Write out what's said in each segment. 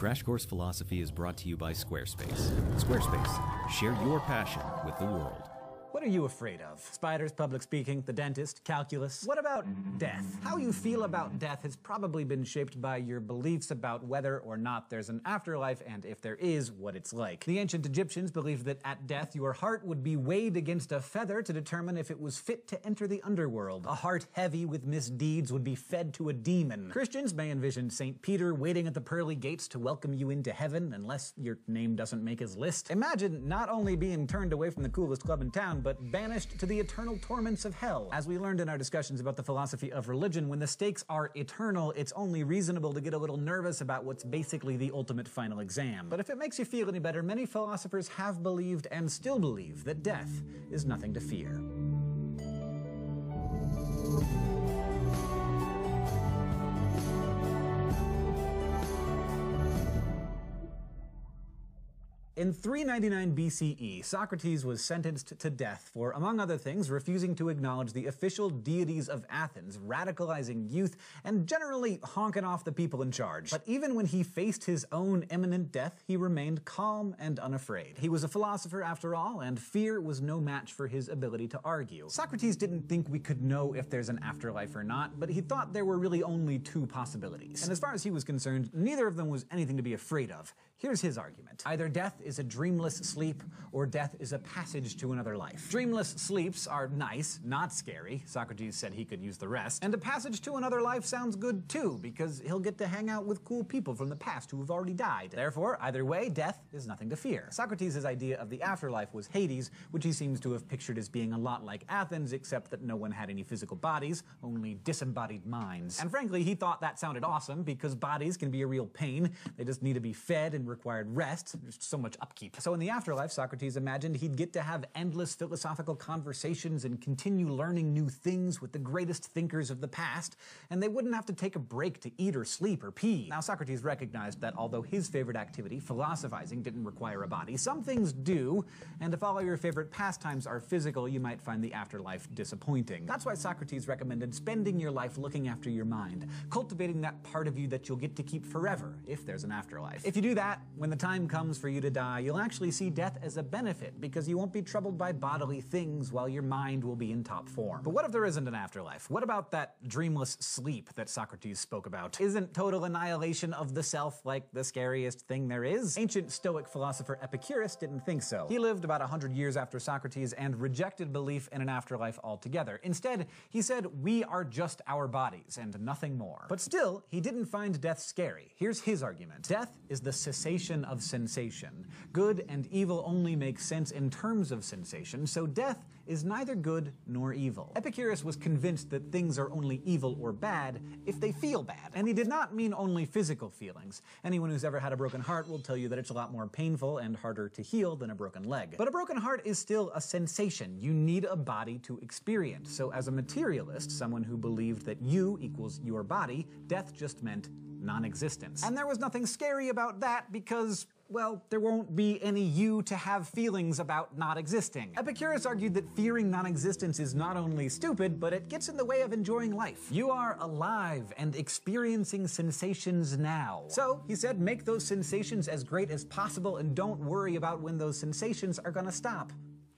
Crash Course Philosophy is brought to you by Squarespace. Squarespace, share your passion with the world. What are you afraid of? Spiders, public speaking, the dentist, calculus? What about death? How you feel about death has probably been shaped by your beliefs about whether or not there's an afterlife, and if there is, what it's like. The ancient Egyptians believed that at death your heart would be weighed against a feather to determine if it was fit to enter the underworld. A heart heavy with misdeeds would be fed to a demon. Christians may envision St. Peter waiting at the pearly gates to welcome you into heaven, unless your name doesn't make his list. Imagine not only being turned away from the coolest club in town, but banished to the eternal torments of hell. As we learned in our discussions about the philosophy of religion, when the stakes are eternal, it's only reasonable to get a little nervous about what's basically the ultimate final exam. But if it makes you feel any better, many philosophers have believed and still believe that death is nothing to fear. In 399 BCE, Socrates was sentenced to death for, among other things, refusing to acknowledge the official deities of Athens, radicalizing youth, and generally honking off the people in charge. But even when he faced his own imminent death, he remained calm and unafraid. He was a philosopher after all, and fear was no match for his ability to argue. Socrates didn't think we could know if there's an afterlife or not, but he thought there were really only two possibilities. And as far as he was concerned, neither of them was anything to be afraid of. Here's his argument. Either death is a dreamless sleep, or death is a passage to another life. Dreamless sleeps are nice, not scary. Socrates said he could use the rest. And a passage to another life sounds good too, because he'll get to hang out with cool people from the past who have already died. Therefore, either way, death is nothing to fear. Socrates' idea of the afterlife was Hades, which he seems to have pictured as being a lot like Athens, except that no one had any physical bodies, only disembodied minds. And frankly, he thought that sounded awesome, because bodies can be a real pain. They just need to be fed and required rest. There's so much upkeep. So in the afterlife, Socrates imagined he'd get to have endless philosophical conversations and continue learning new things with the greatest thinkers of the past, and they wouldn't have to take a break to eat or sleep or pee. Now, Socrates recognized that although his favorite activity, philosophizing, didn't require a body, some things do, and if all of your favorite pastimes are physical, you might find the afterlife disappointing. That's why Socrates recommended spending your life looking after your mind, cultivating that part of you that you'll get to keep forever, if there's an afterlife. If you do that, when the time comes for you to die, you'll actually see death as a benefit, because you won't be troubled by bodily things while your mind will be in top form. But what if there isn't an afterlife? What about that dreamless sleep that Socrates spoke about? Isn't total annihilation of the self like the scariest thing there is? Ancient Stoic philosopher Epicurus didn't think so. He lived about 100 years after Socrates and rejected belief in an afterlife altogether. Instead, he said, "We are just our bodies and nothing more." But still, he didn't find death scary. Here's his argument. Death is the cessation of sensation. Good and evil only make sense in terms of sensation, so death is neither good nor evil. Epicurus was convinced that things are only evil or bad if they feel bad. And he did not mean only physical feelings. Anyone who's ever had a broken heart will tell you that it's a lot more painful and harder to heal than a broken leg. But a broken heart is still a sensation. You need a body to experience. So as a materialist, someone who believed that you equals your body, death just meant non-existence. And there was nothing scary about that because, well, there won't be any you to have feelings about not existing. Epicurus argued that fearing non-existence is not only stupid, but it gets in the way of enjoying life. You are alive and experiencing sensations now. So, he said, make those sensations as great as possible and don't worry about when those sensations are gonna stop.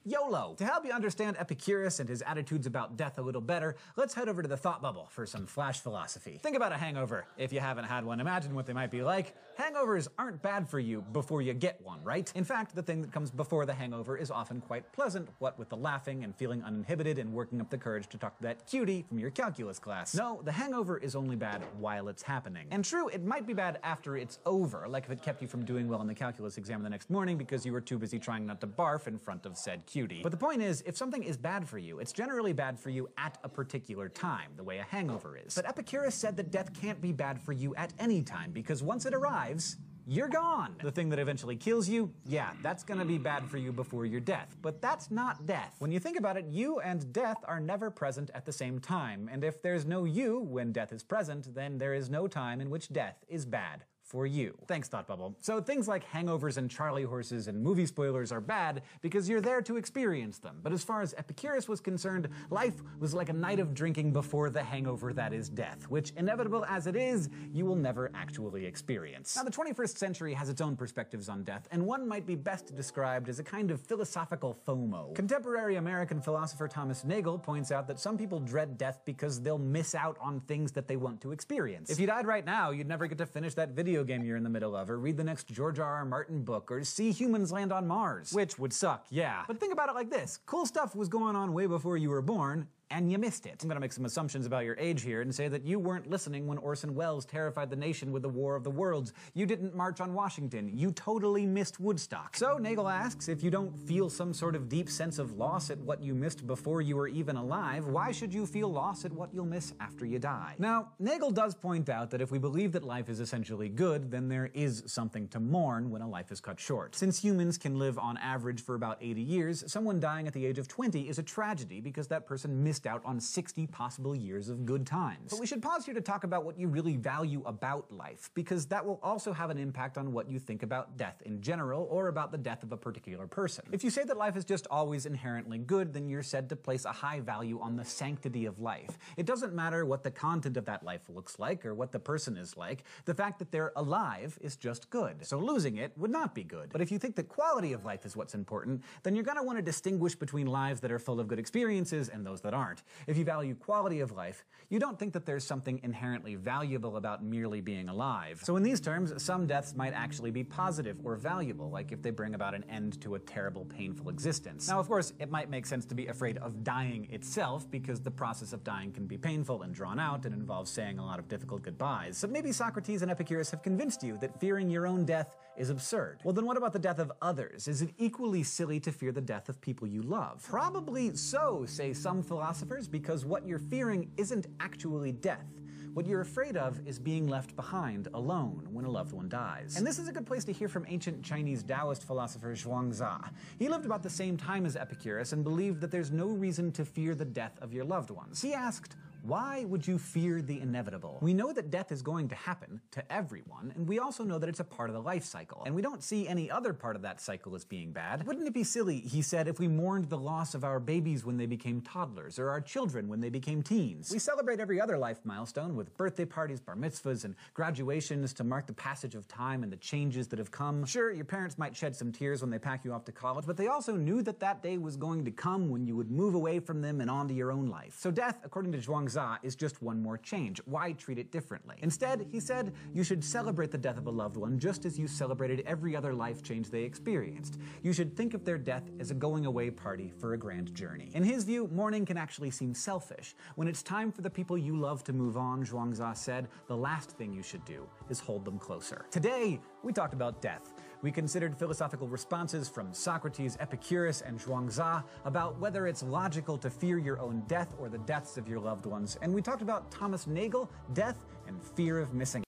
YOLO! To help you understand Epicurus and his attitudes about death a little better, let's head over to the thought bubble for some flash philosophy. Think about a hangover. If you haven't had one, imagine what they might be like. Hangovers aren't bad for you before you get one, right? In fact, the thing that comes before the hangover is often quite pleasant, what with the laughing and feeling uninhibited and working up the courage to talk to that cutie from your calculus class. No, the hangover is only bad while it's happening. And true, it might be bad after it's over, like if it kept you from doing well in the calculus exam the next morning because you were too busy trying not to barf in front of said cutie. But the point is, if something is bad for you, it's generally bad for you at a particular time, the way a hangover is. But Epicurus said that death can't be bad for you at any time, because once it arrives, you're gone. The thing that eventually kills you, yeah, that's gonna be bad for you before your death. But that's not death. When you think about it, you and death are never present at the same time. And if there's no you when death is present, then there is no time in which death is bad for you. Thanks, Thought Bubble. So things like hangovers and Charlie horses and movie spoilers are bad because you're there to experience them. But as far as Epicurus was concerned, life was like a night of drinking before the hangover that is death, which, inevitable as it is, you will never actually experience. Now, the 21st century has its own perspectives on death, and one might be best described as a kind of philosophical FOMO. Contemporary American philosopher Thomas Nagel points out that some people dread death because they'll miss out on things that they want to experience. If you died right now, you'd never get to finish that video game you're in the middle of, or read the next George R.R. Martin book, or see humans land on Mars. Which would suck, yeah. But think about it like this. Cool stuff was going on way before you were born, and you missed it. I'm gonna make some assumptions about your age here and say that you weren't listening when Orson Welles terrified the nation with the War of the Worlds. You didn't march on Washington. You totally missed Woodstock. So Nagel asks, if you don't feel some sort of deep sense of loss at what you missed before you were even alive, why should you feel loss at what you'll miss after you die? Now, Nagel does point out that if we believe that life is essentially good, then there is something to mourn when a life is cut short. Since humans can live on average for about 80 years, someone dying at the age of 20 is a tragedy because that person missed out on 60 possible years of good times. But we should pause here to talk about what you really value about life, because that will also have an impact on what you think about death in general, or about the death of a particular person. If you say that life is just always inherently good, then you're said to place a high value on the sanctity of life. It doesn't matter what the content of that life looks like, or what the person is like. The fact that they're alive is just good. So losing it would not be good. But if you think that quality of life is what's important, then you're gonna want to distinguish between lives that are full of good experiences and those that aren't. If you value quality of life, you don't think that there's something inherently valuable about merely being alive. So in these terms, some deaths might actually be positive or valuable, like if they bring about an end to a terrible, painful existence. Now, of course, it might make sense to be afraid of dying itself, because the process of dying can be painful and drawn out and involves saying a lot of difficult goodbyes. So maybe Socrates and Epicurus have convinced you that fearing your own death is absurd. Well, then what about the death of others? Is it equally silly to fear the death of people you love? Probably so, say some philosophers, because what you're fearing isn't actually death. What you're afraid of is being left behind alone when a loved one dies. And this is a good place to hear from ancient Chinese Taoist philosopher Zhuangzi. He lived about the same time as Epicurus and believed that there's no reason to fear the death of your loved ones. He asked, why would you fear the inevitable? We know that death is going to happen to everyone, and we also know that it's a part of the life cycle. And we don't see any other part of that cycle as being bad. Wouldn't it be silly, he said, if we mourned the loss of our babies when they became toddlers, or our children when they became teens? We celebrate every other life milestone with birthday parties, bar mitzvahs, and graduations to mark the passage of time and the changes that have come. Sure, your parents might shed some tears when they pack you off to college, but they also knew that that day was going to come when you would move away from them and onto your own life. So death, according to Zhuangzi, is just one more change. Why treat it differently? Instead, he said, you should celebrate the death of a loved one just as you celebrated every other life change they experienced. You should think of their death as a going-away party for a grand journey. In his view, mourning can actually seem selfish. When it's time for the people you love to move on, Zhuangzi said, the last thing you should do is hold them closer. Today, we talked about death. We considered philosophical responses from Socrates, Epicurus, and Zhuangzi about whether it's logical to fear your own death or the deaths of your loved ones. And we talked about Thomas Nagel, death, and fear of missing